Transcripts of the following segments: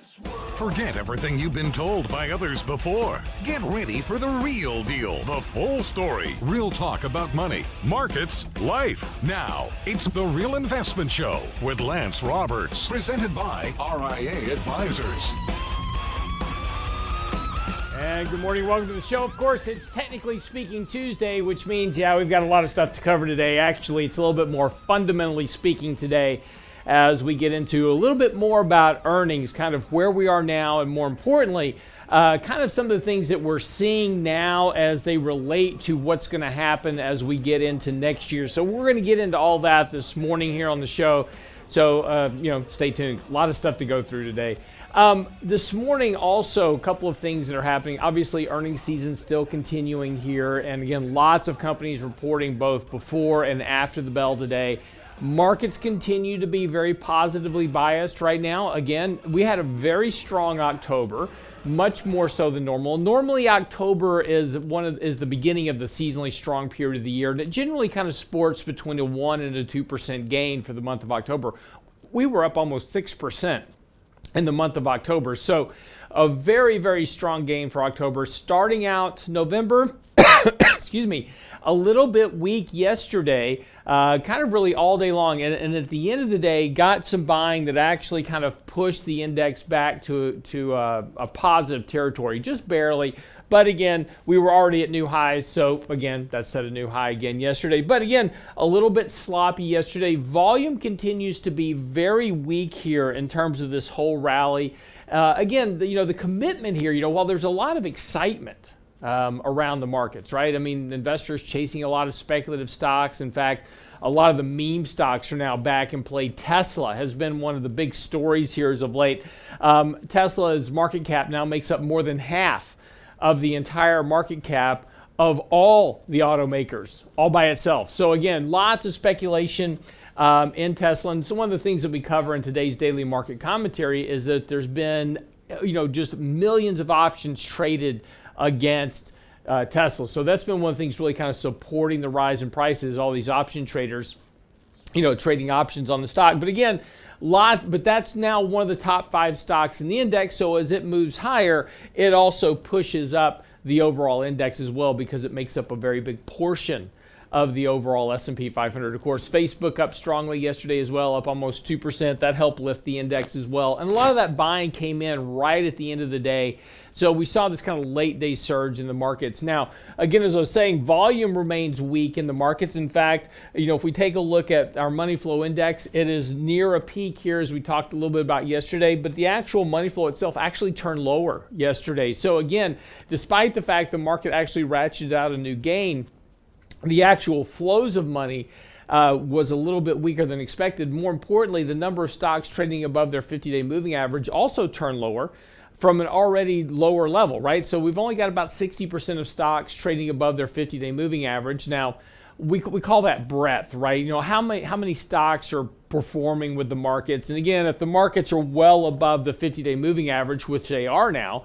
Forget everything you've been told by others before. Get ready for the real deal, the full story. Real talk about money, markets, life. Now, it's The Real Investment Show with Lance Roberts, presented by RIA Advisors. And good morning, welcome to the show. Of course, it's technically speaking Tuesday, which means, we've got a lot of stuff to cover today. Actually, it's a little bit more fundamentally speaking today as we get into a little bit more about earnings, kind of where we are now, and more importantly, kind of some of the things that we're seeing now as they relate to what's going to happen as we get into next year. So we're going to get into all that this morning here on the show. So, stay tuned. A lot of stuff to go through today. This morning, also, a couple of things that are happening. Obviously, earnings season still continuing here. And again, lots of companies reporting both before and after the bell today. Markets continue to be very positively biased right now. Again, we had a very strong October, much more so than normal. Normally, October is the beginning of the seasonally strong period of the year, and it generally kind of sports between a 1% and a 2% gain for the month of October. We were up almost 6% in the month of October. So a very, very strong gain for October. Starting out November, excuse me, a little bit weak yesterday, kind of really all day long. And at the end of the day, got some buying that actually kind of pushed the index back to a positive territory, just barely. But again, we were already at new highs. So again, that set a new high again yesterday. But again, a little bit sloppy yesterday. Volume continues to be very weak here in terms of this whole rally. Again, the commitment here, while there's a lot of excitement around the markets, right? I mean, investors chasing a lot of speculative stocks. In fact, a lot of the meme stocks are now back in play. Tesla has been one of the big stories here as of late. Tesla's market cap now makes up more than half of the entire market cap of all the automakers, all by itself. So again, lots of speculation in Tesla. And so one of the things that we cover in today's daily market commentary is that there's been, just millions of options traded against Tesla. So that's been one of the things really kind of supporting the rise in prices, all these option traders, trading options on the stock. But again, but that's now one of the top 5 stocks in the index. So as it moves higher, it also pushes up the overall index as well, because it makes up a very big portion of the overall S&P 500. Of course, Facebook up strongly yesterday as well, up almost 2%. That helped lift the index as well. And a lot of that buying came in right at the end of the day. So we saw this kind of late day surge in the markets. Now, again, as I was saying, volume remains weak in the markets. In fact, if we take a look at our money flow index, it is near a peak here, as we talked a little bit about yesterday, but the actual money flow itself actually turned lower yesterday. So again, despite the fact the market actually ratcheted out a new gain, the actual flows of money was a little bit weaker than expected. More importantly, the number of stocks trading above their 50-day moving average also turned lower from an already lower level, right? So we've only got about 60% of stocks trading above their 50-day moving average. Now, we call that breadth, right? How many stocks are performing with the markets? And again, if the markets are well above the 50-day moving average, which they are now,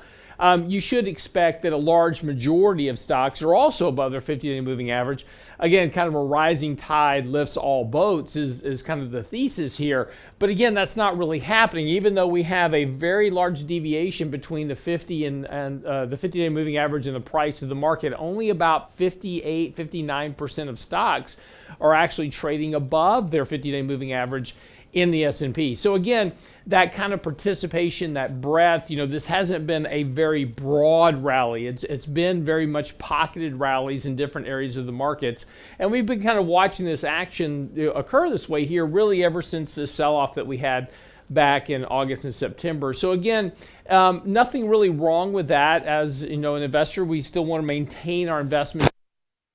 you should expect that a large majority of stocks are also above their 50-day moving average. Again, kind of a rising tide lifts all boats is kind of the thesis here. But again, that's not really happening, even though we have a very large deviation between the 50 and the 50-day moving average and the price of the market. Only about 58, 59% of stocks are actually trading above their 50-day moving average in the S&P. So again, that kind of participation, that breadth, this hasn't been a very broad rally. It's been very much pocketed rallies in different areas of the markets. And we've been kind of watching this action occur this way here really ever since this sell-off that we had back in August and September. So again, nothing really wrong with that. As an investor, we still want to maintain our investment.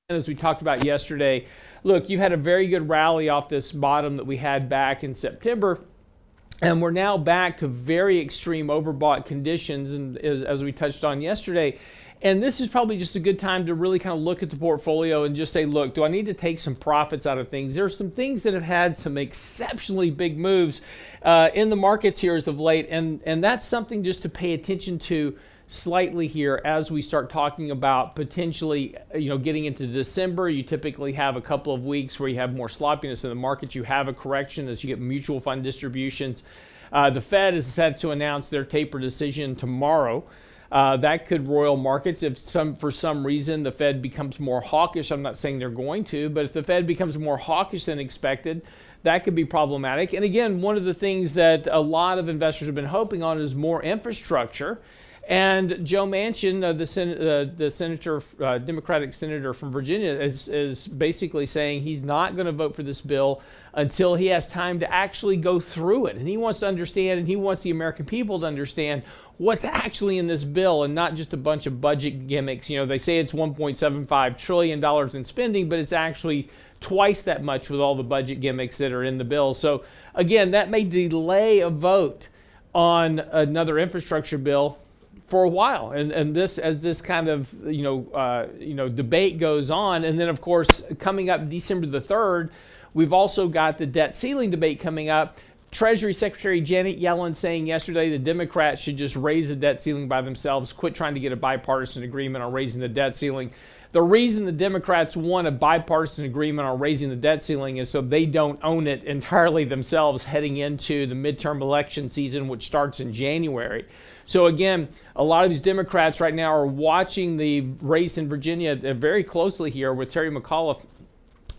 As we talked about yesterday, look, you've had a very good rally off this bottom that we had back in September, and we're now back to very extreme overbought conditions, and as we touched on yesterday. And this is probably just a good time to really kind of look at the portfolio and just say, look, do I need to take some profits out of things? There's some things that have had some exceptionally big moves in the markets here as of late, and that's something just to pay attention to slightly here as we start talking about potentially, getting into December. You typically have a couple of weeks where you have more sloppiness in the market. You have a correction as you get mutual fund distributions. The Fed is set to announce their taper decision tomorrow. That could roil markets if for some reason the Fed becomes more hawkish. I'm not saying they're going to, but if the Fed becomes more hawkish than expected, that could be problematic. And again, one of the things that a lot of investors have been hoping on is more infrastructure. And Joe Manchin, the senator, Democratic senator from Virginia, is basically saying he's not going to vote for this bill until he has time to actually go through it. And he wants to understand, and he wants the American people to understand what's actually in this bill and not just a bunch of budget gimmicks. You know, they say it's $1.75 trillion in spending, but it's actually twice that much with all the budget gimmicks that are in the bill. So again, that may delay a vote on another infrastructure bill for a while, and this as this kind of debate goes on. And then of course, coming up December the 3rd, we've also got the debt ceiling debate coming up. Treasury Secretary Janet Yellen saying yesterday the Democrats should just raise the debt ceiling by themselves, quit trying to get a bipartisan agreement on raising the debt ceiling. The reason the Democrats want a bipartisan agreement on raising the debt ceiling is so they don't own it entirely themselves heading into the midterm election season, which starts in January. So again, a lot of these Democrats right now are watching the race in Virginia very closely here with Terry McAuliffe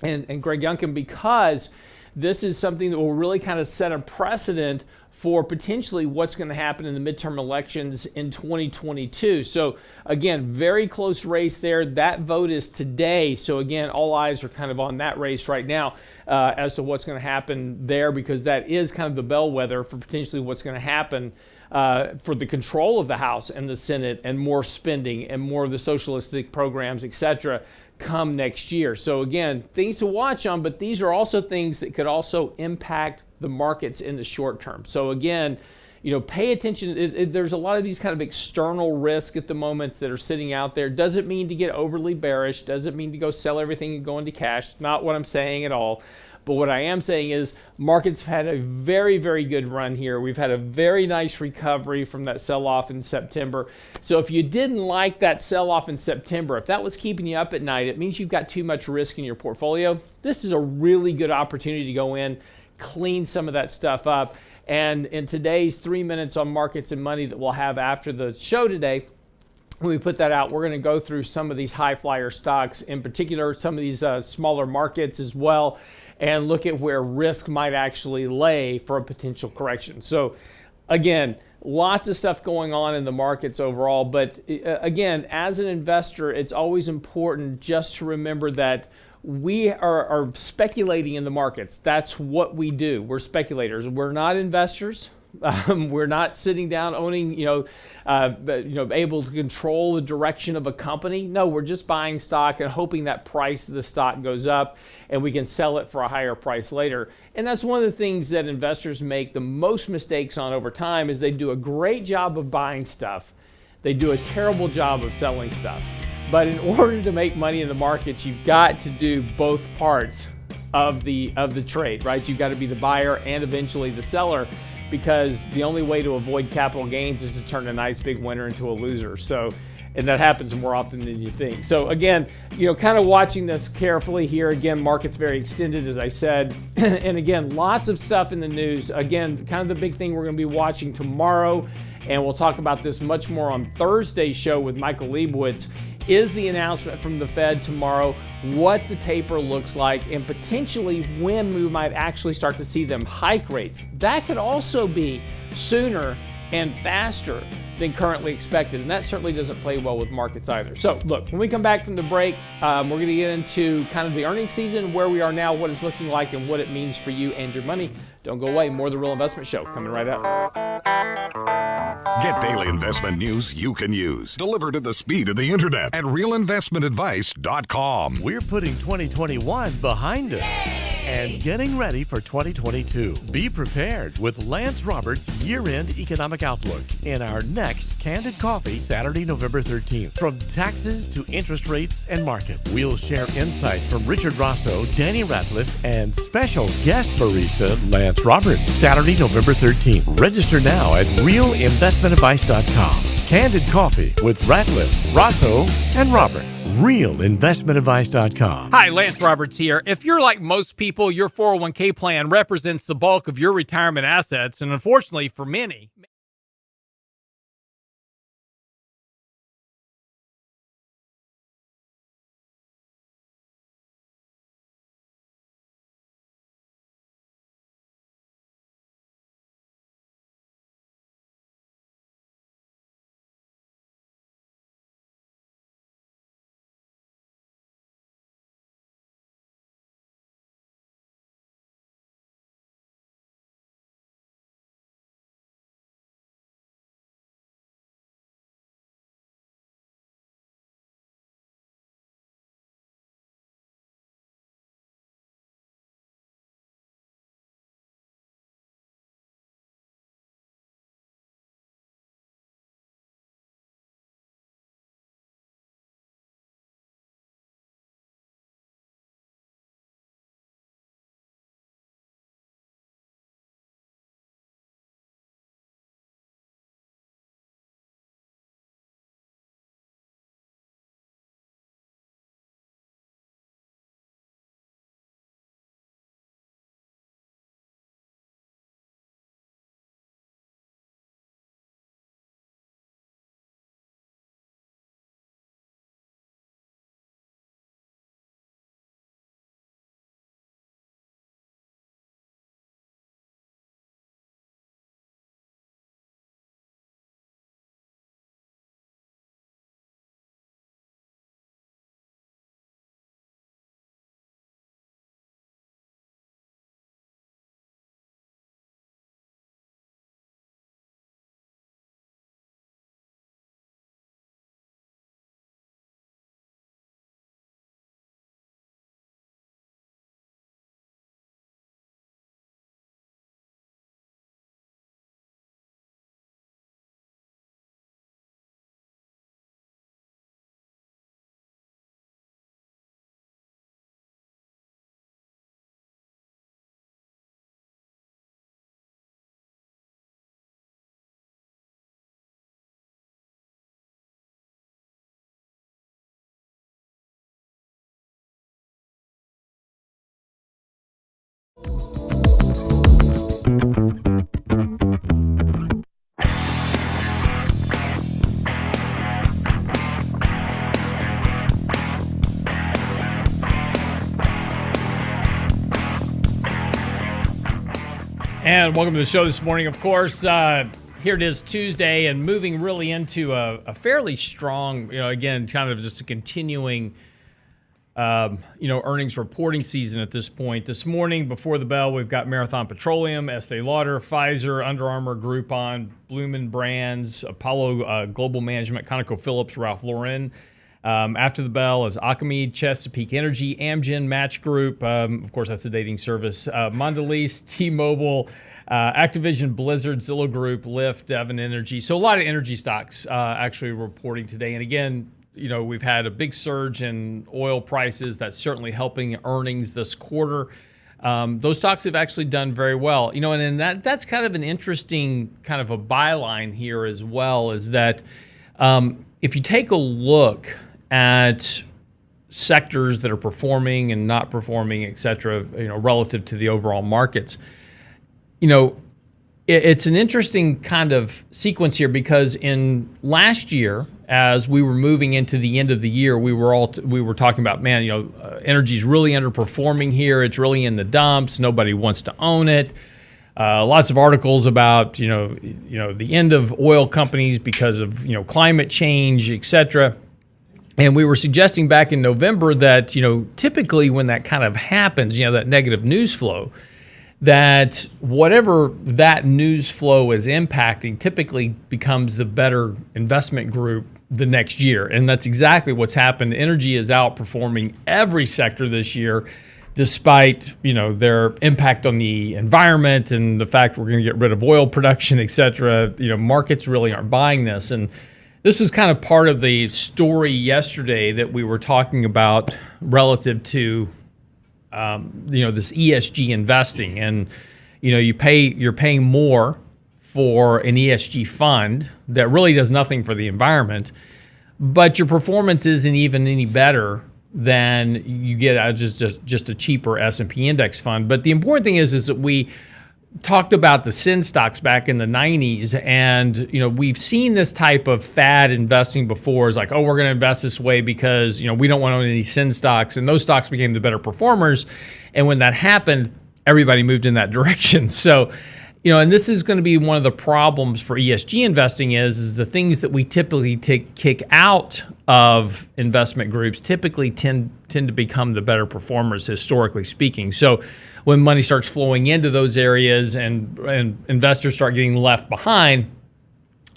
and Greg Youngkin, because this is something that will really kind of set a precedent for potentially what's going to happen in the midterm elections in 2022. So again, very close race there. That vote is today. So again, all eyes are kind of on that race right now as to what's going to happen there, because that is kind of the bellwether for potentially what's going to happen for the control of the House and the Senate, and more spending and more of the socialistic programs, etc., come next year. So again, things to watch on, but these are also things that could also impact the markets in the short term. So again, pay attention. There's a lot of these kind of external risk at the moment that are sitting out there. Doesn't mean to get overly bearish. Doesn't mean to go sell everything and go into cash. Not what I'm saying at all. But what I am saying is markets have had a very, very good run here. We've had a very nice recovery from that sell-off in September. So if you didn't like that sell-off in September, if that was keeping you up at night, it means you've got too much risk in your portfolio. This is a really good opportunity to go in, clean some of that stuff up. And in today's 3 minutes on markets and money that we'll have after the show today, when we put that out, we're going to go through some of these high flyer stocks, in particular some of these smaller markets as well, and look at where risk might actually lay for a potential correction. So again, lots of stuff going on in the markets overall. But again, as an investor, it's always important just to remember that we are speculating in the markets. That's what we do. We're speculators. We're not investors. We're not sitting down owning, able to control the direction of a company. No, we're just buying stock and hoping that price of the stock goes up and we can sell it for a higher price later. And that's one of the things that investors make the most mistakes on over time, is they do a great job of buying stuff. They do a terrible job of selling stuff. But in order to make money in the markets, you've got to do both parts of the trade, right? You've got to be the buyer and eventually the seller, because the only way to avoid capital gains is to turn a nice big winner into a loser. So, and that happens more often than you think. So again, kind of watching this carefully here. Again, market's very extended, as I said. And again, lots of stuff in the news. Again, kind of the big thing we're going to be watching tomorrow, and we'll talk about this much more on Thursday's show with Michael Leibowitz, is the announcement from the Fed tomorrow, what the taper looks like, and potentially when we might actually start to see them hike rates. That could also be sooner and faster than currently expected, and that certainly doesn't play well with markets either. So look, when we come back from the break, we're going to get into kind of the earnings season, where we are now, what it's looking like, and what it means for you and your money. Don't go away. More of The Real Investment Show coming right up. Get daily investment news you can use, delivered at the speed of the internet at realinvestmentadvice.com. We're putting 2021 behind us and getting ready for 2022. Be prepared with Lance Roberts' year-end economic outlook in our next Candid Coffee, Saturday, November 13th. From taxes to interest rates and market, we'll share insights from Richard Rosso, Danny Ratliff, and special guest barista Lance Roberts. Saturday, November 13th. Register now at realinvestmentadvice.com. Candid Coffee with Ratliff, Rotho, and Roberts. RealInvestmentAdvice.com. Hi, Lance Roberts here. If you're like most people, your 401k plan represents the bulk of your retirement assets, and unfortunately for many, and welcome to the show this morning. Of course, here it is Tuesday and moving really into a fairly strong, again, kind of just a continuing, earnings reporting season at this point. This morning, before the bell, we've got Marathon Petroleum, Estee Lauder, Pfizer, Under Armour, Groupon, Bloomin' Brands, Apollo Global Management, ConocoPhillips, Ralph Lauren. After the bell is Alchemy, Chesapeake Energy, Amgen, Match Group. Of course, that's a dating service. Mondelez, T-Mobile, Activision, Blizzard, Zillow Group, Lyft, Devon Energy. So a lot of energy stocks actually reporting today. And again, we've had a big surge in oil prices. That's certainly helping earnings this quarter. Those stocks have actually done very well. And then that's kind of an interesting kind of a byline here as well, is that if you take a look at sectors that are performing and not performing, et cetera, relative to the overall markets, it's an interesting kind of sequence here, because in last year, as we were moving into the end of the year, we were talking about, energy's really underperforming here. It's really in the dumps. Nobody wants to own it. Lots of articles about the end of oil companies because of climate change, et cetera. And we were suggesting back in November that typically when that kind of happens, that negative news flow, that whatever that news flow is impacting typically becomes the better investment group the next year. And that's exactly what's happened. Energy is outperforming every sector this year, despite their impact on the environment and the fact we're going to get rid of oil production, et cetera. Markets really aren't buying this. And this is kind of part of the story yesterday that we were talking about relative to this ESG investing. And you're paying more for an ESG fund that really does nothing for the environment, but your performance isn't even any better than you get out of just a cheaper S&P index fund. But the important thing is that we talked about the sin stocks back in the 90s, and we've seen this type of fad investing before. It's like, oh, we're going to invest this way because we don't want to own any sin stocks, and those stocks became the better performers. And when that happened, everybody moved in that direction. So and this is going to be one of the problems for ESG investing is the things that we typically kick out of investment groups typically tend to become the better performers, historically speaking. So when money starts flowing into those areas and investors start getting left behind,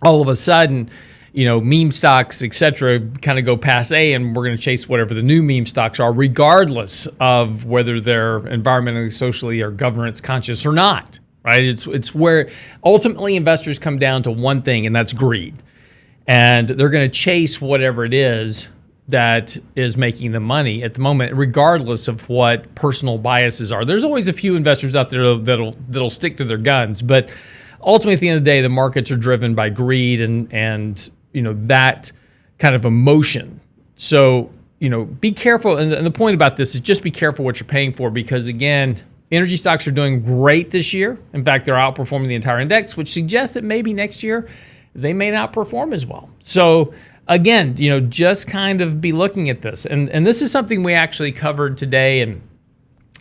all of a sudden, meme stocks, et cetera, kind of go passe, and we're going to chase whatever the new meme stocks are, regardless of whether they're environmentally, socially, or governance conscious or not. Right? It's where ultimately investors come down to one thing, and that's greed. And they're going to chase whatever it is that is making them money at the moment, regardless of what personal biases are. There's always a few investors out there that'll stick to their guns, but ultimately at the end of the day, the markets are driven by greed and that kind of emotion. So be careful. And the point about this is just be careful what you're paying for, because again, energy stocks are doing great this year. In fact, they're outperforming the entire index, which suggests that maybe next year they may not perform as well. So again, just kind of be looking at this. And this is something we actually covered today in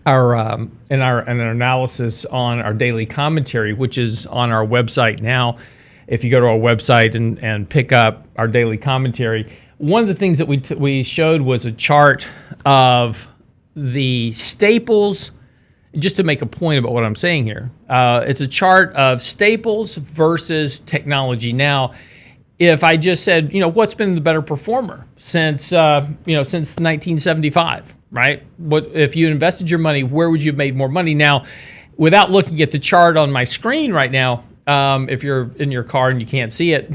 our analysis on our daily commentary, which is on our website now. If you go to our website and pick up our daily commentary, one of the things that we showed was a chart of the staples. Just to make a point about what I'm saying here, it's a chart of staples versus technology. Now, if I just said, what's been the better performer since 1975, right? What if you invested your money, where would you have made more money? Now, without looking at the chart on my screen right now, if you're in your car and you can't see it,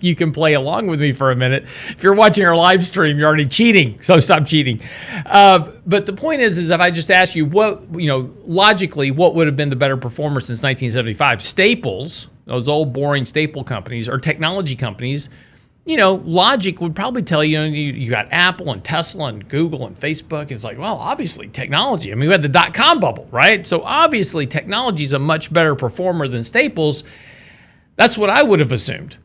you can play along with me for a minute. If you're watching our live stream, you're already cheating, so stop cheating. But the point is if I just ask you logically, what would have been the better performer since 1975? Staples, those old boring staple companies, or technology companies, logic would probably tell you got Apple and Tesla and Google and Facebook. It's like, well, obviously technology. I mean, we had the dot-com bubble, right? So obviously technology is a much better performer than staples. That's what I would have assumed.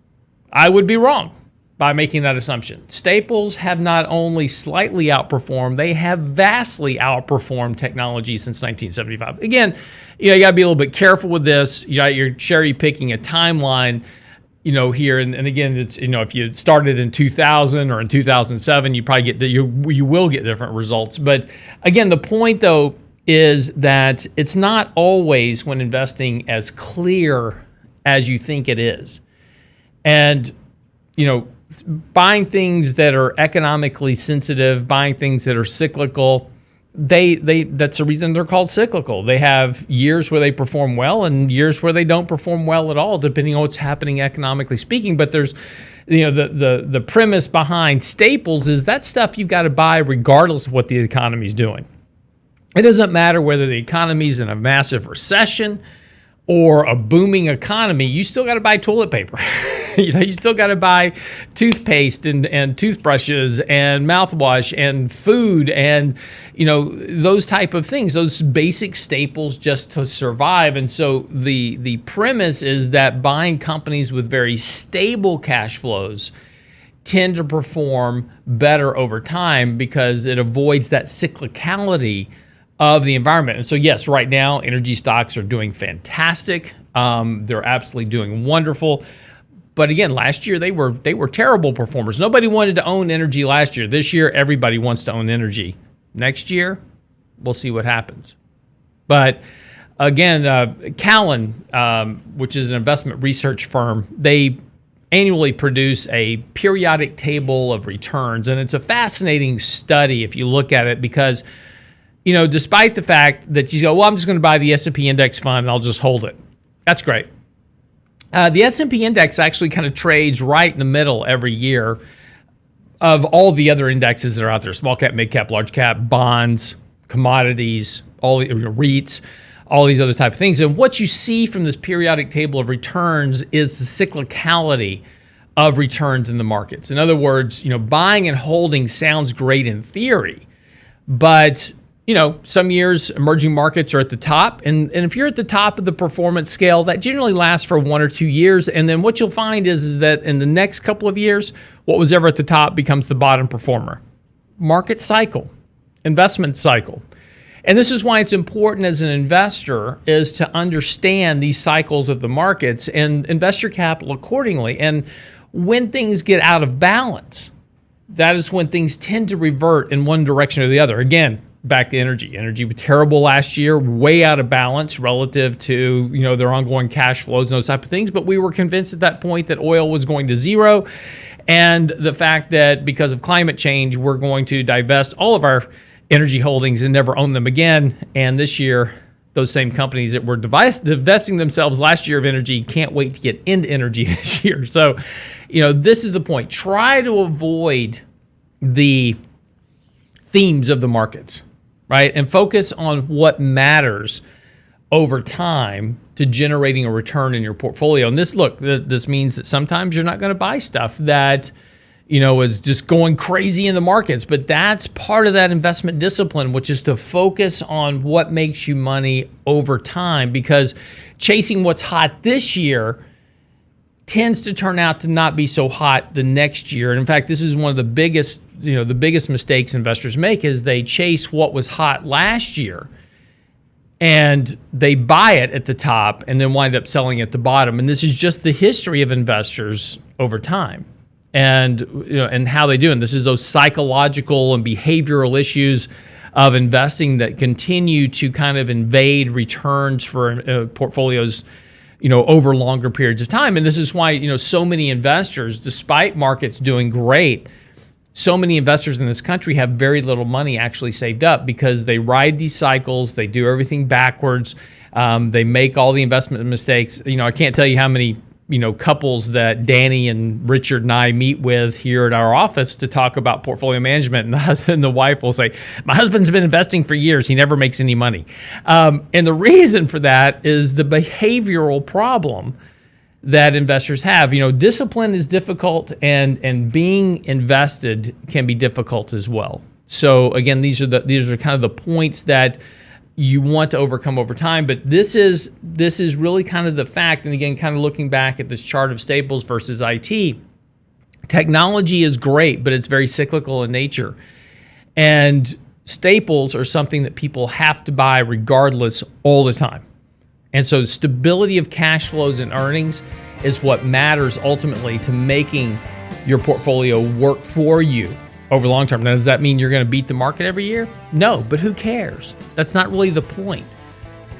I would be wrong by making that assumption. Staples have not only slightly outperformed, they have vastly outperformed technology since 1975. Again, you got to be a little bit careful with this. You're cherry picking a timeline, here. And again, it's, if you started in 2000 or in 2007, you probably you will get different results. But again, the point though is that it's not always when investing as clear as you think it is. And, buying things that are economically sensitive, buying things that are cyclical, that's the reason they're called cyclical. They have years where they perform well and years where they don't perform well at all, depending on what's happening economically speaking. But there's, the premise behind staples is that stuff you've got to buy regardless of what the economy's doing. It doesn't matter whether the economy's in a massive recession or a booming economy, you still got to buy toilet paper. You still got to buy toothpaste and toothbrushes and mouthwash and food and, those type of things, those basic staples just to survive. And so the premise is that buying companies with very stable cash flows tend to perform better over time because it avoids that cyclicality of the environment. And so, yes, right now, energy stocks are doing fantastic. They're absolutely doing wonderful. But again, last year, they were terrible performers. Nobody wanted to own energy last year. This year, everybody wants to own energy. Next year, we'll see what happens. But again, Callan, which is an investment research firm, they annually produce a periodic table of returns. And it's a fascinating study if you look at it because despite the fact that you go, well, I'm just going to buy the S&P index fund and I'll just hold it. That's great. The S&P index actually kind of trades right in the middle every year of all the other indexes that are out there, small cap, mid cap, large cap, bonds, commodities, all the REITs, all these other type of things. And what you see from this periodic table of returns is the cyclicality of returns in the markets. In other words, buying and holding sounds great in theory, but some years emerging markets are at the top, and if you're at the top of the performance scale, that generally lasts for 1 or 2 years, and then what you'll find is that in the next couple of years, what was ever at the top becomes the bottom performer. Market cycle, investment cycle. And this is why it's important as an investor is to understand these cycles of the markets and invest your capital accordingly. And when things get out of balance, that is when things tend to revert in one direction or the other. Again, back to energy. Energy was terrible last year, way out of balance relative to their ongoing cash flows and those type of things. But we were convinced at that point that oil was going to zero, and the fact that because of climate change, we're going to divest all of our energy holdings and never own them again. And this year, those same companies that were divesting themselves last year of energy can't wait to get into energy this year. So, this is the point. Try to avoid the themes of the markets, right? And focus on what matters over time to generating a return in your portfolio. And this means that sometimes you're not going to buy stuff that is just going crazy in the markets. But that's part of that investment discipline, which is to focus on what makes you money over time, because chasing what's hot this year tends to turn out to not be so hot the next year. And in fact, this is one of the biggest mistakes investors make is they chase what was hot last year and they buy it at the top and then wind up selling at the bottom. And this is just the history of investors over time. And how they do. And this is those psychological and behavioral issues of investing that continue to kind of invade returns for portfolios, over longer periods of time. And this is why, so many investors, despite markets doing great, so many investors in this country have very little money actually saved up because they ride these cycles, they do everything backwards, they make all the investment mistakes. I can't tell you how many couples that Danny and Richard and I meet with here at our office to talk about portfolio management. And the husband and the wife will say, my husband's been investing for years. He never makes any money. And the reason for that is the behavioral problem that investors have. Discipline is difficult and being invested can be difficult as well. So again, these are kind of the points that you want to overcome over time, but this is really kind of the fact. And again, kind of looking back at this chart of staples versus IT, technology is great, but it's very cyclical in nature. And staples are something that people have to buy regardless all the time. And so stability of cash flows and earnings is what matters ultimately to making your portfolio work for you over the long term. Now, does that mean you're going to beat the market every year? No, but who cares? That's not really the point.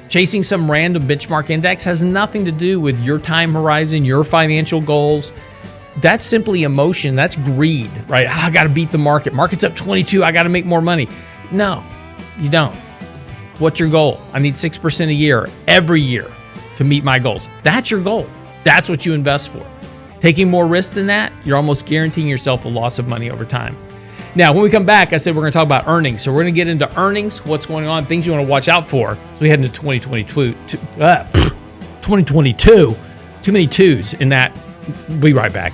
Chasing some random benchmark index has nothing to do with your time horizon, your financial goals. That's simply emotion. That's greed, right? I got to beat the market. Market's up 22. I got to make more money. No, you don't. What's your goal? I need 6% a year, every year, to meet my goals. That's your goal. That's what you invest for. Taking more risk than that, you're almost guaranteeing yourself a loss of money over time. Now, when we come back, I said we're going to talk about earnings. So we're going to get into earnings, what's going on, things you want to watch out for. So we head into 2022. 2022. Too many twos in that. We'll be right back.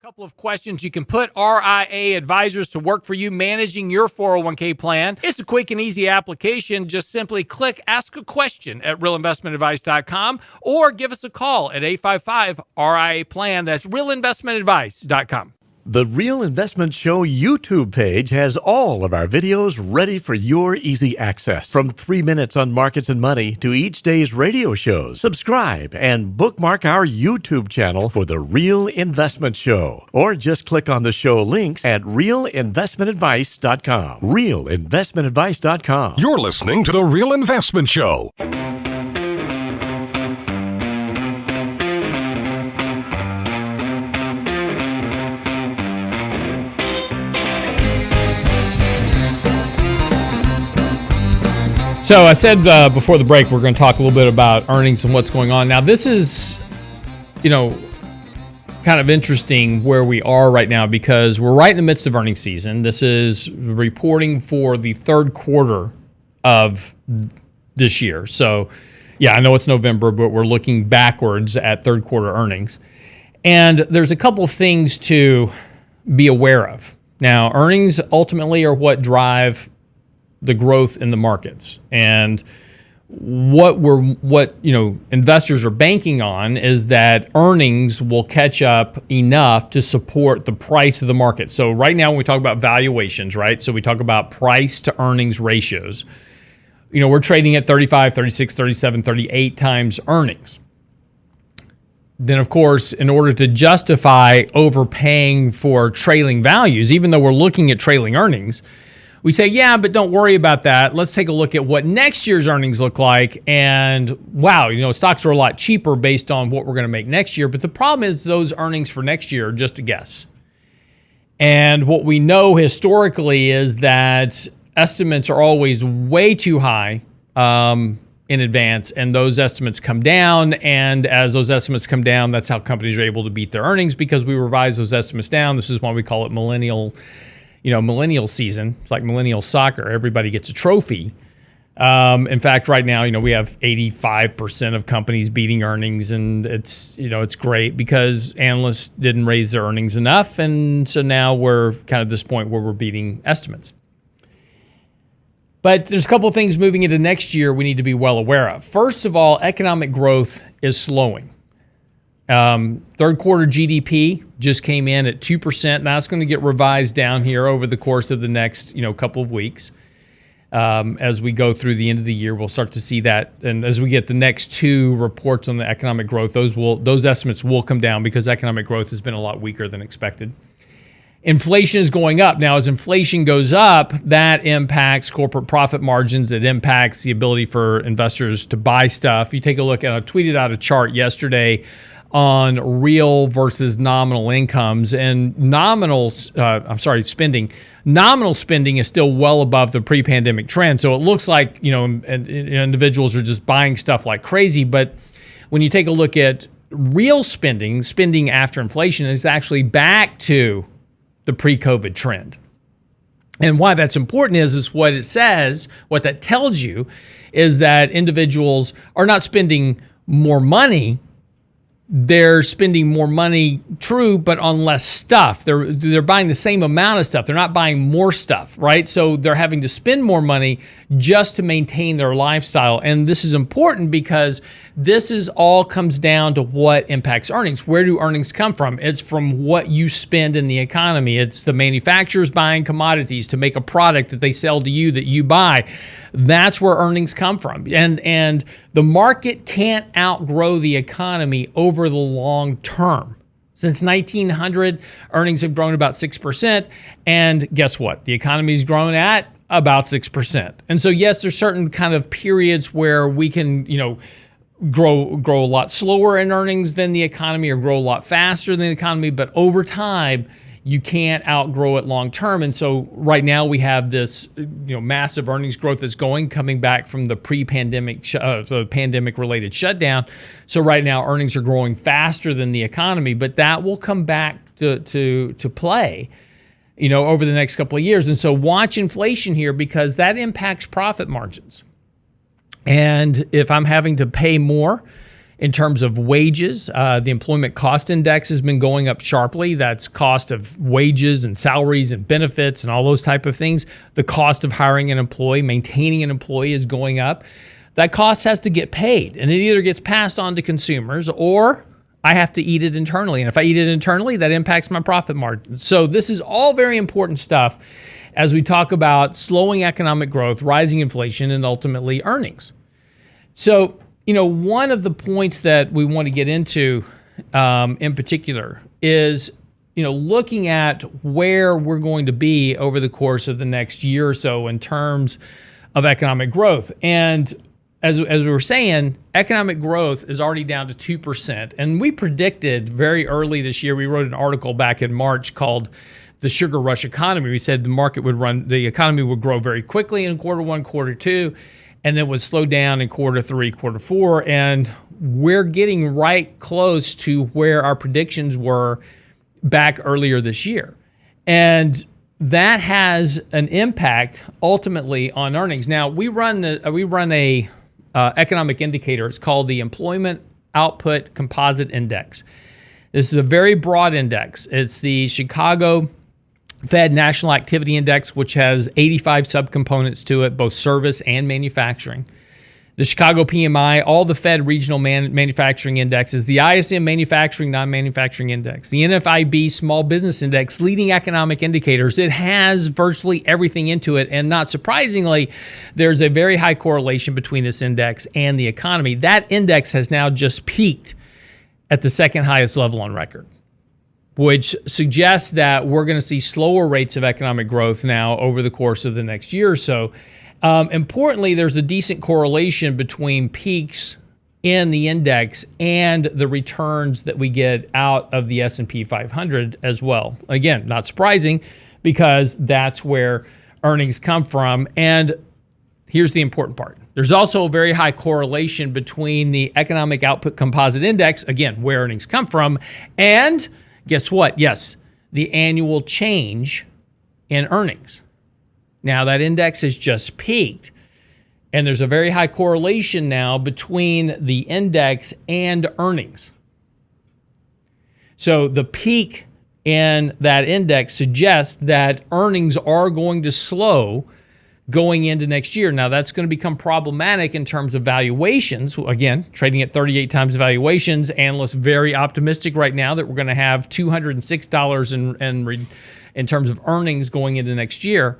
Couple of questions. You can put RIA advisors to work for you managing your 401k plan. It's a quick and easy application. Just simply click Ask a Question at realinvestmentadvice.com or give us a call at 855-RIA-PLAN. That's realinvestmentadvice.com. The Real Investment Show YouTube page has all of our videos ready for your easy access. From 3 minutes on markets and money to each day's radio shows. Subscribe and bookmark our YouTube channel for The Real Investment Show. Or just click on the show links at realinvestmentadvice.com. Realinvestmentadvice.com. You're listening to The Real Investment Show. So I said before the break, we're going to talk a little bit about earnings and what's going on. Now, this is, kind of interesting where we are right now because we're right in the midst of earnings season. This is reporting for the third quarter of this year. So, yeah, I know it's November, but we're looking backwards at third quarter earnings. And there's a couple of things to be aware of. Now, earnings ultimately are what drive the growth in the markets, and what investors are banking on is that earnings will catch up enough to support the price of the market. So right now when we talk about valuations, right? So we talk about price to earnings ratios. We're trading at 35, 36, 37, 38 times earnings. Then, of course, in order to justify overpaying for trailing values, even though we're looking at trailing earnings, we say, yeah, but don't worry about that. Let's take a look at what next year's earnings look like. And wow, stocks are a lot cheaper based on what we're going to make next year. But the problem is those earnings for next year are just a guess. And what we know historically is that estimates are always way too high in advance, and those estimates come down. And as those estimates come down, that's how companies are able to beat their earnings, because we revise those estimates down. This is why we call it millennial season. It's like millennial soccer. Everybody gets a trophy. In fact, right now, we have 85% of companies beating earnings, and it's great because analysts didn't raise their earnings enough. And so now we're kind of this point where we're beating estimates. But there's a couple of things moving into next year we need to be well aware of. First of all, economic growth is slowing. Third quarter GDP just came in at 2%. Now it's going to get revised down here over the course of the next, couple of weeks. As we go through the end of the year, we'll start to see that. And as we get the next two reports on the economic growth, those estimates will come down because economic growth has been a lot weaker than expected. Inflation is going up. Now, as inflation goes up, that impacts corporate profit margins. It impacts the ability for investors to buy stuff. You take a look, and I tweeted out a chart yesterday on real versus nominal incomes, and spending. Nominal spending is still well above the pre-pandemic trend. So it looks like, individuals are just buying stuff like crazy. But when you take a look at real spending after inflation is actually back to the pre-COVID trend. And why that's important is what it says, what that tells you is that individuals are not spending more money. They're spending more money, true, but on less stuff. They're buying the same amount of stuff. They're not buying more stuff, right? So they're having to spend more money just to maintain their lifestyle. And this is important because this all comes down to what impacts earnings. Where do earnings come from? It's from what you spend in the economy. It's the manufacturers buying commodities to make a product that they sell to you that you buy. That's where earnings come from. And the market can't outgrow the economy over the long term. Since 1900, earnings have grown about 6%. And guess what? The economy's grown at about 6%. And so, yes, there's certain kind of periods where we can, grow a lot slower in earnings than the economy or grow a lot faster than the economy. But over time, you can't outgrow it long term. And so right now we have this massive earnings growth that's coming back from the pre-pandemic, the pandemic-related shutdown. So right now earnings are growing faster than the economy, but that will come back to play over the next couple of years. And so watch inflation here because that impacts profit margins. And if I'm having to pay more In terms of wages, the employment cost index has been going up sharply. That's cost of wages and salaries and benefits and all those type of things. The cost of hiring an employee, maintaining an employee is going up. That cost has to get paid, and it either gets passed on to consumers or I have to eat it internally. And if I eat it internally, that impacts my profit margin. So this is all very important stuff as we talk about slowing economic growth, rising inflation, and ultimately earnings. So, one of the points that we want to get into in particular is, looking at where we're going to be over the course of the next year or so in terms of economic growth. And as we were saying, economic growth is already down to 2%. And we predicted very early this year, we wrote an article back in March called The Sugar Rush Economy. We said the economy would grow very quickly in quarter one, quarter two, and then would slow down in quarter three, quarter four. And we're getting right close to where our predictions were back earlier this year. And that has an impact ultimately on earnings. Now, we run a economic indicator. It's called the Employment Output Composite Index. This is a very broad index. It's the Chicago Fed National Activity Index, which has 85 subcomponents to it, both service and manufacturing. The Chicago PMI, all the Fed regional manufacturing indexes, the ISM Manufacturing Non-Manufacturing Index, the NFIB Small Business Index, leading economic indicators. It has virtually everything into it. And not surprisingly, there's a very high correlation between this index and the economy. That index has now just peaked at the second highest level on record, which suggests that we're going to see slower rates of economic growth now over the course of the next year or so. Importantly, there's a decent correlation between peaks in the index and the returns that we get out of the S&P 500 as well. Again, not surprising because that's where earnings come from. And here's the important part. There's also a very high correlation between the Economic Output Composite Index, again, where earnings come from, and guess what? Yes, the annual change in earnings. Now, that index has just peaked, and there's a very high correlation now between the index and earnings. So the peak in that index suggests that earnings are going to slow going into next year. Now, that's going to become problematic in terms of valuations. Again, trading at 38 times valuations, analysts very optimistic right now that we're going to have $206 in terms of earnings going into next year.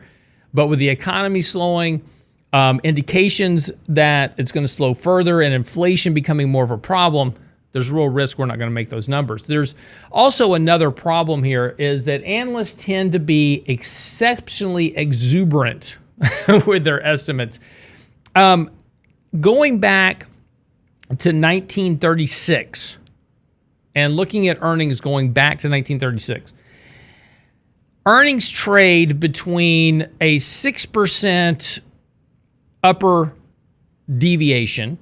But with the economy slowing, indications that it's going to slow further and inflation becoming more of a problem, there's real risk we're not going to make those numbers. There's also another problem here is that analysts tend to be exceptionally exuberant with their estimates. Going back to 1936 and looking at earnings going back to 1936, earnings trade between a 6% upper deviation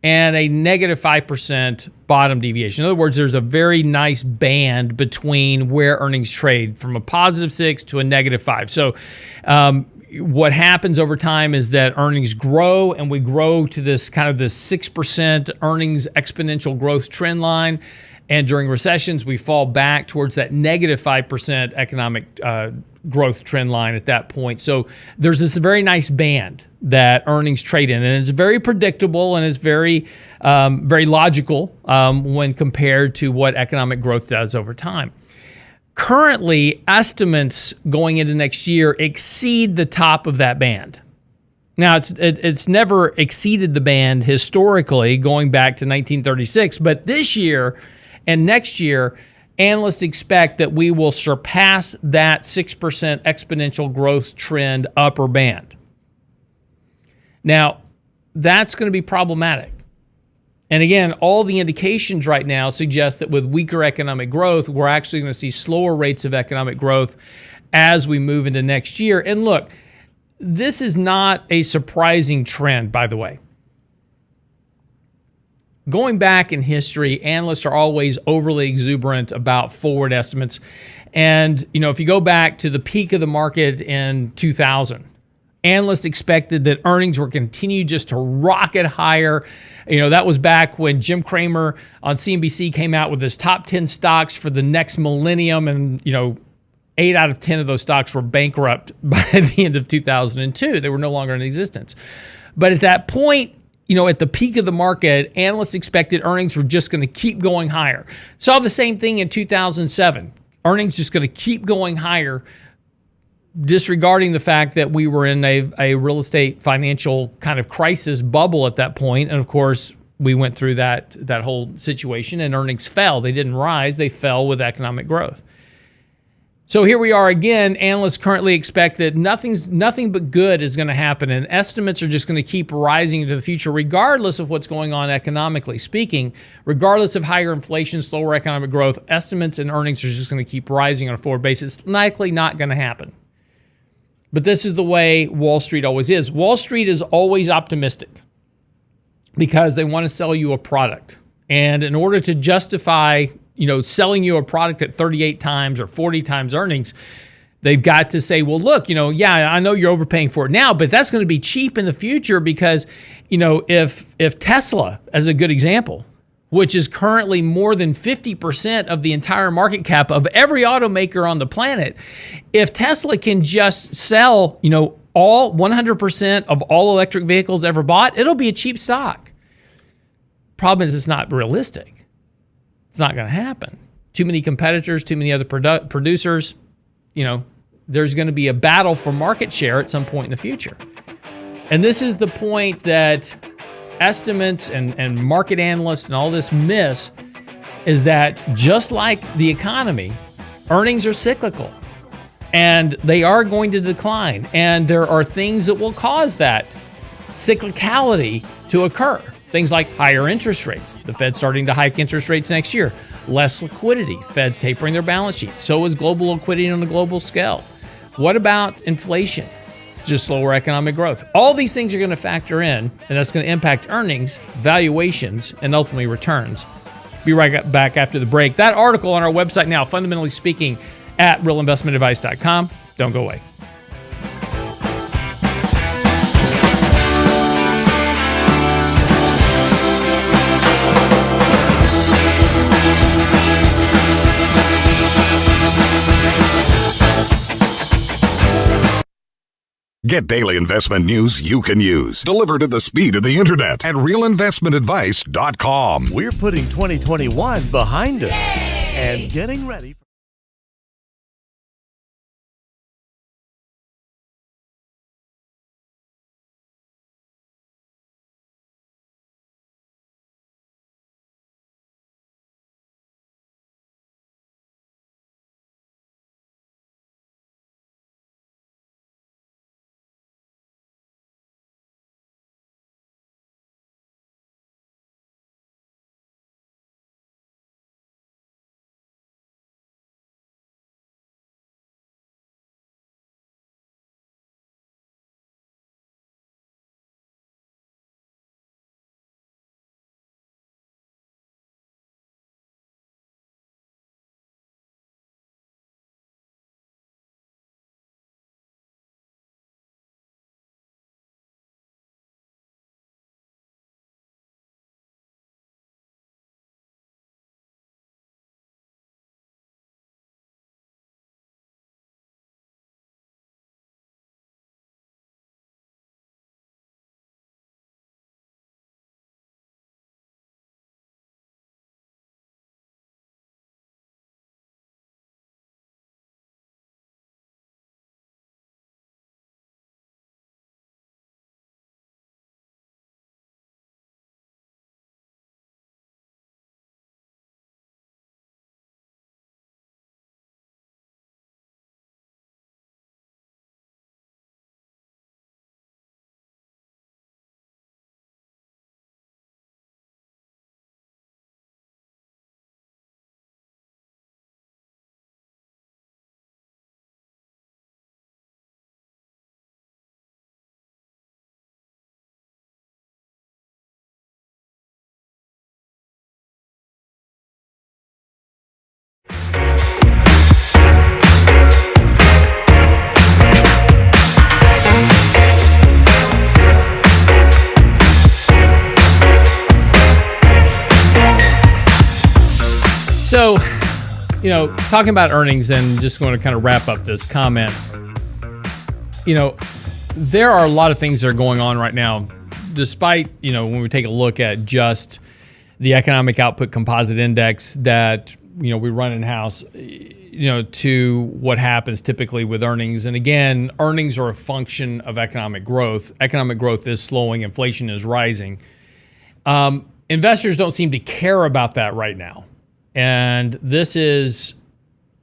and a negative 5% bottom deviation. In other words, there's a very nice band between where earnings trade from a positive 6 to a negative 5. So what happens over time is that earnings grow, and we grow to this kind of this 6% earnings exponential growth trend line. And during recessions, we fall back towards that negative 5% economic growth trend line at that point. So there's this very nice band that earnings trade in, and it's very predictable and it's very, very logical when compared to what economic growth does over time. Currently, estimates going into next year exceed the top of that band. Now, it's never exceeded the band historically going back to 1936, but this year and next year, analysts expect that we will surpass that 6% exponential growth trend upper band. Now, that's going to be problematic. And again, all the indications right now suggest that with weaker economic growth, we're actually going to see slower rates of economic growth as we move into next year. And look, this is not a surprising trend, by the way. Going back in history, analysts are always overly exuberant about forward estimates. And, if you go back to the peak of the market in 2000, Analysts expected that earnings were continue just to rocket higher. That was back when Jim Cramer on CNBC came out with his top 10 stocks for the next millennium. And, 8 out of 10 of those stocks were bankrupt by the end of 2002. They were no longer in existence. But at that point, at the peak of the market, analysts expected earnings were just going to keep going higher. Saw the same thing in 2007. Earnings just going to keep going higher, disregarding the fact that we were in a real estate financial kind of crisis bubble at that point. And of course, we went through that whole situation and earnings fell. They didn't rise, they fell with economic growth. So here we are again. Analysts currently expect that nothing but good is going to happen, and estimates are just going to keep rising into the future, regardless of what's going on economically speaking. Regardless of higher inflation, slower economic growth, estimates and earnings are just going to keep rising on a forward basis. Likely not going to happen. But this is the way Wall Street always is. Wall Street is always optimistic because they want to sell you a product. And in order to justify, selling you a product at 38 times or 40 times earnings, they've got to say, well, look, I know you're overpaying for it now, but that's going to be cheap in the future because, if Tesla, as a good example, which is currently more than 50% of the entire market cap of every automaker on the planet, if Tesla can just sell, all 100% of all electric vehicles ever bought, it'll be a cheap stock. Problem is, it's not realistic. It's not going to happen. Too many competitors, too many other producers. There's going to be a battle for market share at some point in the future. And this is the point that estimates and market analysts and all this miss, is that just like the economy, earnings are cyclical and they are going to decline. And there are things that will cause that cyclicality to occur. Things like higher interest rates. The Fed's starting to hike interest rates next year. Less liquidity. Fed's tapering their balance sheet. So is global liquidity on a global scale. What about inflation? Just slower economic growth. All these things are going to factor in, and that's going to impact earnings, valuations, and ultimately returns. Be right back after the break. That article on our website now, fundamentally speaking, at realinvestmentadvice.com. Don't go away. Get daily investment news you can use, delivered at the speed of the internet at realinvestmentadvice.com. We're putting 2021 behind us and getting ready for So, talking about earnings and just going to kind of wrap up this comment, there are a lot of things that are going on right now, despite, when we take a look at just the economic output composite index that, we run in-house, to what happens typically with earnings. And again, earnings are a function of economic growth. Economic growth is slowing. Inflation is rising. Investors don't seem to care about that right now. And this is,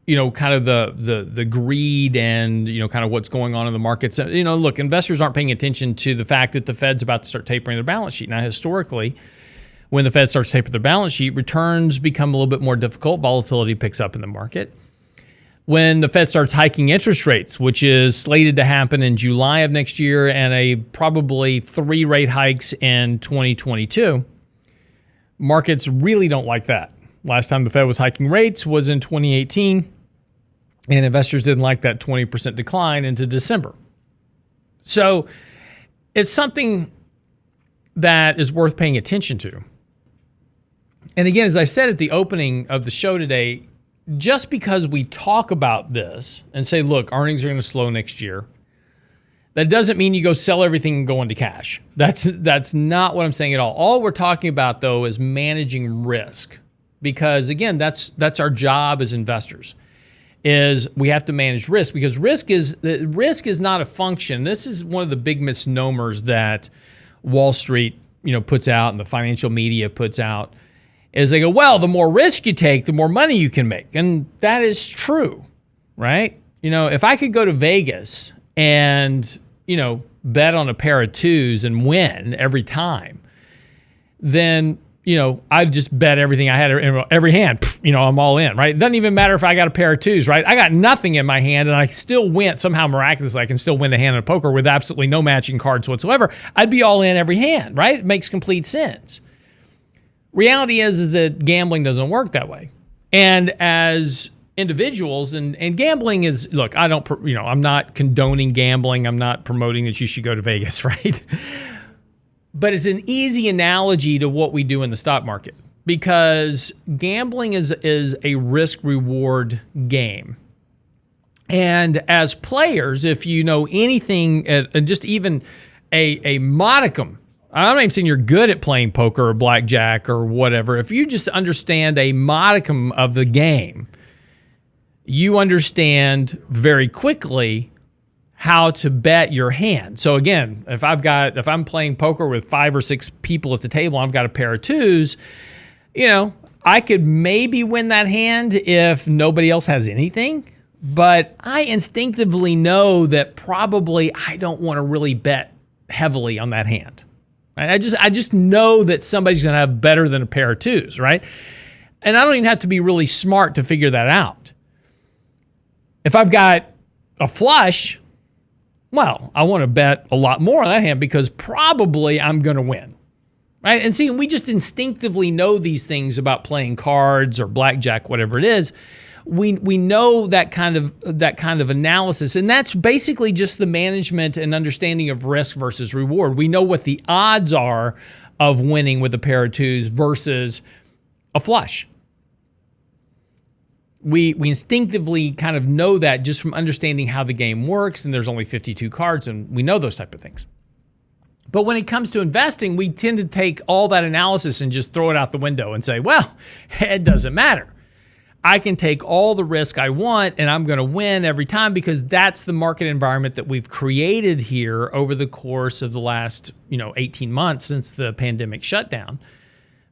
kind of the greed and, kind of what's going on in the markets. Look, investors aren't paying attention to the fact that the Fed's about to start tapering their balance sheet. Now, historically, when the Fed starts tapering their balance sheet, returns become a little bit more difficult. Volatility picks up in the market. When the Fed starts hiking interest rates, which is slated to happen in July of next year and probably 3 rate hikes in 2022, markets really don't like that. Last time the Fed was hiking rates was in 2018, and investors didn't like that 20% decline into December. So it's something that is worth paying attention to. And again, as I said at the opening of the show today, just because we talk about this and say, look, earnings are going to slow next year, that doesn't mean you go sell everything and go into cash. That's not what I'm saying at all. All we're talking about, though, is managing risk. Because, again, that's our job as investors, is we have to manage risk. Because risk is not a function. This is one of the big misnomers that Wall Street puts out and the financial media puts out, is they go, well, the more risk you take, the more money you can make. And that is true, right? If I could go to Vegas and, bet on a pair of twos and win every time, then, I'd just bet everything I had in every hand. I'm all in, right? It doesn't even matter if I got a pair of twos, right? I got nothing in my hand and I still win. Somehow miraculously, I can still win the hand of poker with absolutely no matching cards whatsoever. I'd be all in every hand, right? It makes complete sense. Reality is that gambling doesn't work that way. And as individuals, and gambling is, look, I'm not condoning gambling. I'm not promoting that you should go to Vegas, right? But it's an easy analogy to what we do in the stock market, because gambling is a risk-reward game. And as players, if you know anything, and just even a modicum, I'm not even saying you're good at playing poker or blackjack or whatever. If you just understand a modicum of the game, you understand very quickly how to bet your hand. So again, if I'm playing poker with 5 or 6 people at the table, I've got a pair of twos, I could maybe win that hand if nobody else has anything, but I instinctively know that probably I don't want to really bet heavily on that hand. Right? I just know that somebody's going to have better than a pair of twos, right? And I don't even have to be really smart to figure that out. If I've got a flush, well, I want to bet a lot more on that hand because probably I'm going to win, right? And see, we just instinctively know these things about playing cards or blackjack, whatever it is. We know that kind of analysis, and that's basically just the management and understanding of risk versus reward. We know what the odds are of winning with a pair of twos versus a flush. We instinctively kind of know that just from understanding how the game works, and there's only 52 cards, and we know those type of things. But when it comes to investing, we tend to take all that analysis and just throw it out the window and say, well, it doesn't matter. I can take all the risk I want and I'm going to win every time because that's the market environment that we've created here over the course of the last 18 months since the pandemic shutdown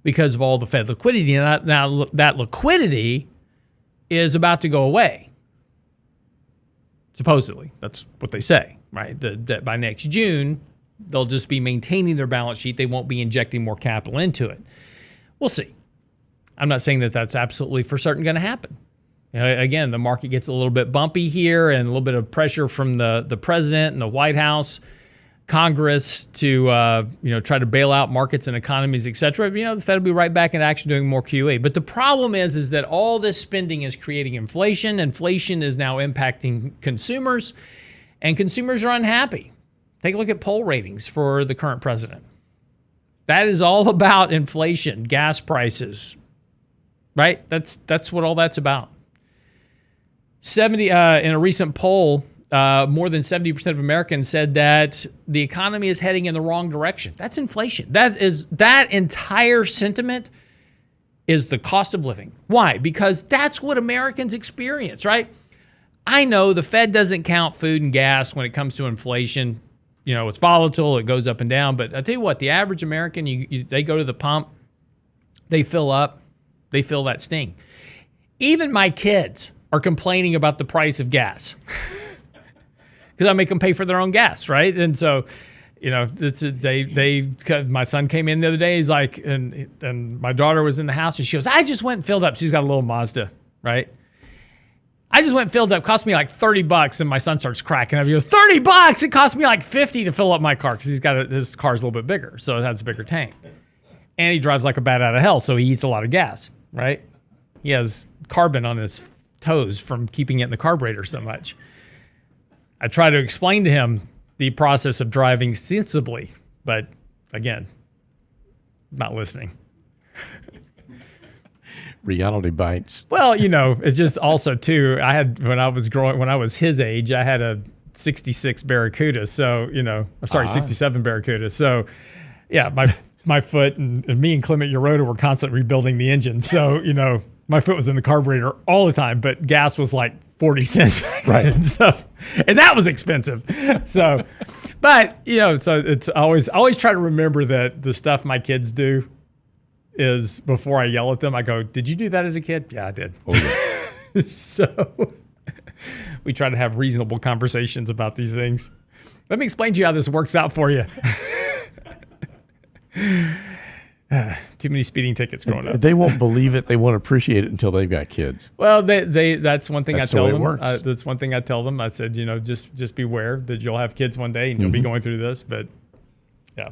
because of all the Fed liquidity. Now that liquidity is about to go away. Supposedly. That's what they say, right? That by next June, they'll just be maintaining their balance sheet. They won't be injecting more capital into it. We'll see. I'm not saying that that's absolutely for certain going to happen. Again, the market gets a little bit bumpy here and a little bit of pressure from the president and the White House, Congress to try to bail out markets and economies, et cetera. The Fed will be right back in action doing more QE. But the problem is that all this spending is creating inflation. Inflation is now impacting consumers, and consumers are unhappy. Take a look at poll ratings for the current president. That is all about inflation, gas prices, right? That's what all that's about. 70 in a recent poll, more than 70% of Americans said that the economy is heading in the wrong direction. That's inflation. That entire sentiment is the cost of living. Why? Because that's what Americans experience, right? I know the Fed doesn't count food and gas when it comes to inflation. You know, it's volatile, it goes up and down. But I tell you what, the average American, they go to the pump, they fill up, they feel that sting. Even my kids are complaining about the price of gas because I make them pay for their own gas, right? And so, you know, my son came in the other day. He's like, and my daughter was in the house, and she goes, "I just went and filled up." She's got a little Mazda, right? I just went and filled up. Cost me like $30, and my son starts cracking up. He goes, $30? It cost me like $50 to fill up my car because his car's a little bit bigger, so it has a bigger tank, and he drives like a bat out of hell, so he eats a lot of gas, right? He has carbon on his toes from keeping it in the carburetor so much. I try to explain to him the process of driving sensibly, but again, not listening. Reality bites. Well, you know, it's just also too, when I was his age, I had a 66 Barracuda. So, you know, I'm sorry, 67 Barracuda. So yeah, my foot and me and Clement Yorota were constantly rebuilding the engine. So, you know, my foot was in the carburetor all the time, but gas was like 40 cents. Right. So, and that was expensive. So, but you know, so it's always try to remember that the stuff my kids do is before I yell at them, I go, "Did you do that as a kid?" "Yeah, I did." Oh, yeah. So we try to have reasonable conversations about these things. Let me explain to you how this works out for you. Too many speeding tickets growing up. They won't believe it. They won't appreciate it until they've got kids. Well, that's one thing That's I tell the way them. it works. That's one thing I tell them. I said, you know, just beware that you'll have kids one day and you'll be going through this. But yeah,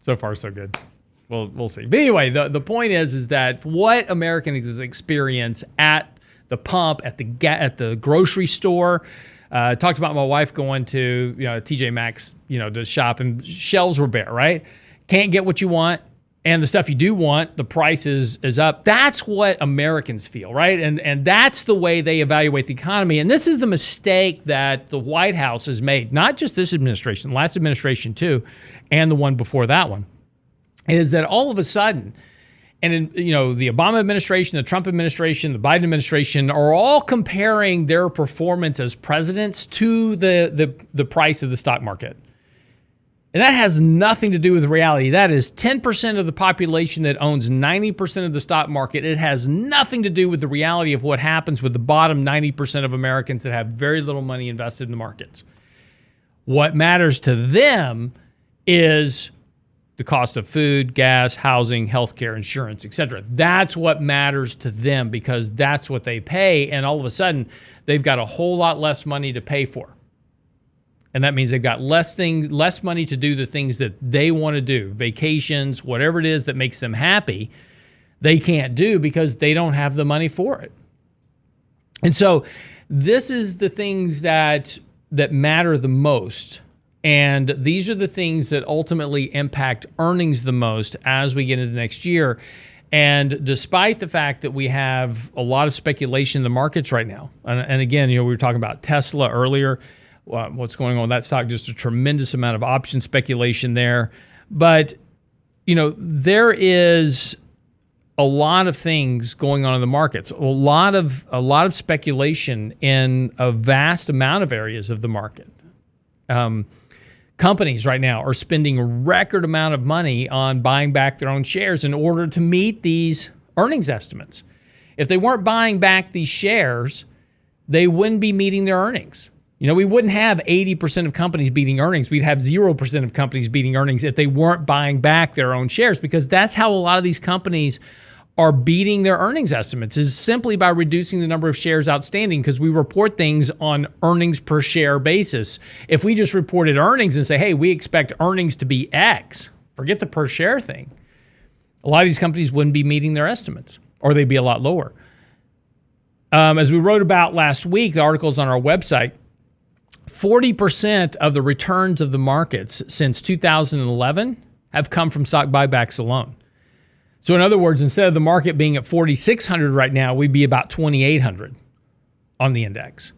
so far so good. We'll see. But anyway, the point is that what Americans experience at the pump, at the grocery store. Talked about my wife going to TJ Maxx, to shop, and shelves were bare. Right, can't get what you want. And the stuff you do want, the price is up. That's what Americans feel, right? And that's the way they evaluate the economy. And this is the mistake that the White House has made, not just this administration, the last administration too, and the one before that one, is that all of a sudden, and in, the Obama administration, the Trump administration, the Biden administration are all comparing their performance as presidents to the price of the stock market. And that has nothing to do with reality. That is 10% of the population that owns 90% of the stock market. It has nothing to do with the reality of what happens with the bottom 90% of Americans that have very little money invested in the markets. What matters to them is the cost of food, gas, housing, healthcare, insurance, etc. That's what matters to them because that's what they pay. And all of a sudden, they've got a whole lot less money to pay for. And that means they've got less money to do the things that they want to do, vacations, whatever it is that makes them happy, they can't do because they don't have the money for it. And so this is the things that matter the most. And these are the things that ultimately impact earnings the most as we get into next year. And despite the fact that we have a lot of speculation in the markets right now, and again, we were talking about Tesla earlier, what's going on with that stock, just a tremendous amount of option speculation there. But, there is a lot of things going on in the markets, a lot of speculation in a vast amount of areas of the market. Companies right now are spending a record amount of money on buying back their own shares in order to meet these earnings estimates. If they weren't buying back these shares, they wouldn't be meeting their earnings. We wouldn't have 80% of companies beating earnings. We'd have 0% of companies beating earnings if they weren't buying back their own shares, because that's how a lot of these companies are beating their earnings estimates, is simply by reducing the number of shares outstanding, because we report things on earnings per share basis. If we just reported earnings and say, hey, we expect earnings to be X, forget the per share thing, a lot of these companies wouldn't be meeting their estimates, or they'd be a lot lower. As we wrote about last week, the article's on our website, 40% of the returns of the markets since 2011 have come from stock buybacks alone. So in other words, instead of the market being at 4,600 right now, we'd be about 2,800 on the index.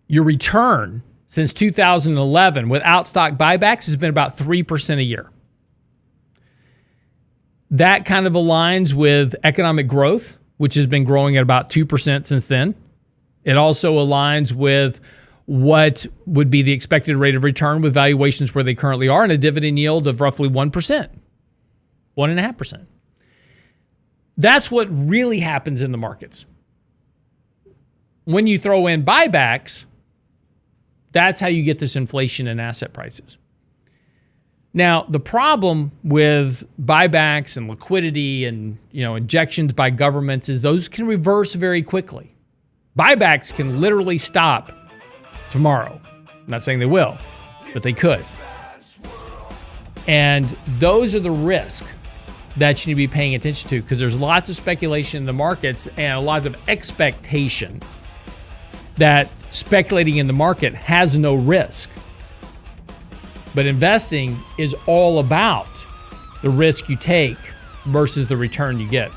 Your return since 2011 without stock buybacks has been about 3% a year. That kind of aligns with economic growth, which has been growing at about 2% since then. It also aligns with what would be the expected rate of return with valuations where they currently are and a dividend yield of roughly 1%, 1.5%. That's what really happens in the markets. When you throw in buybacks, that's how you get this inflation in asset prices. Now, the problem with buybacks and liquidity and, injections by governments is those can reverse very quickly. Buybacks can literally stop tomorrow. I'm not saying they will, but they could. And those are the risks that you need to be paying attention to, because there's lots of speculation in the markets and a lot of expectation that speculating in the market has no risk. But investing is all about the risk you take versus the return you get.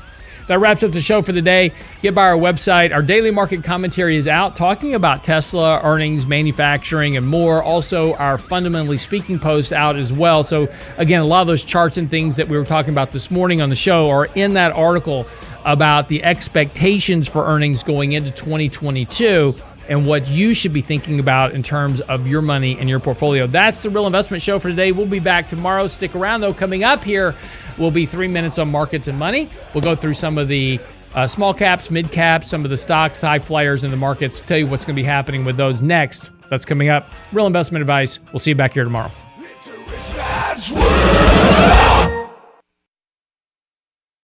That wraps up the show for the day. Get by our website. Our daily market commentary is out talking about Tesla, earnings, manufacturing, and more. Also, our Fundamentally Speaking post out as well. So again, a lot of those charts and things that we were talking about this morning on the show are in that article about the expectations for earnings going into 2022 and what you should be thinking about in terms of your money and your portfolio. That's the Real Investment Show for today. We'll be back tomorrow. Stick around, though. Coming up here will be 3 minutes on markets and money. We'll go through some of the small caps, mid caps, some of the stocks, high flyers in the markets. Tell you what's going to be happening with those next. That's coming up. Real investment advice. We'll see you back here tomorrow. It's a rich man's world.